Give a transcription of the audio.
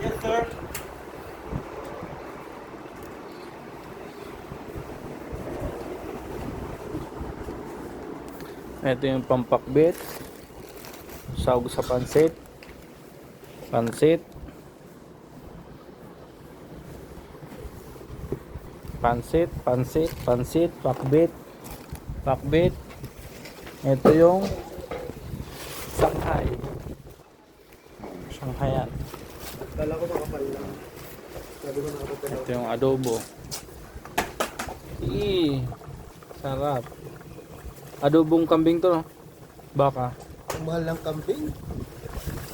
Yes, sir. Ito yung pampakbit. Sahog sa pansit. Pansit. Pansit, pansit, pansit, pakbit. Pakbit. Ito yung Shanghai. Shanghayan. Kala ko makapal lang. Sabi ko nakapal. Ito yung adobo. Sarap. Adobong kambing to, no? Baka. Ang mahal ng kambing.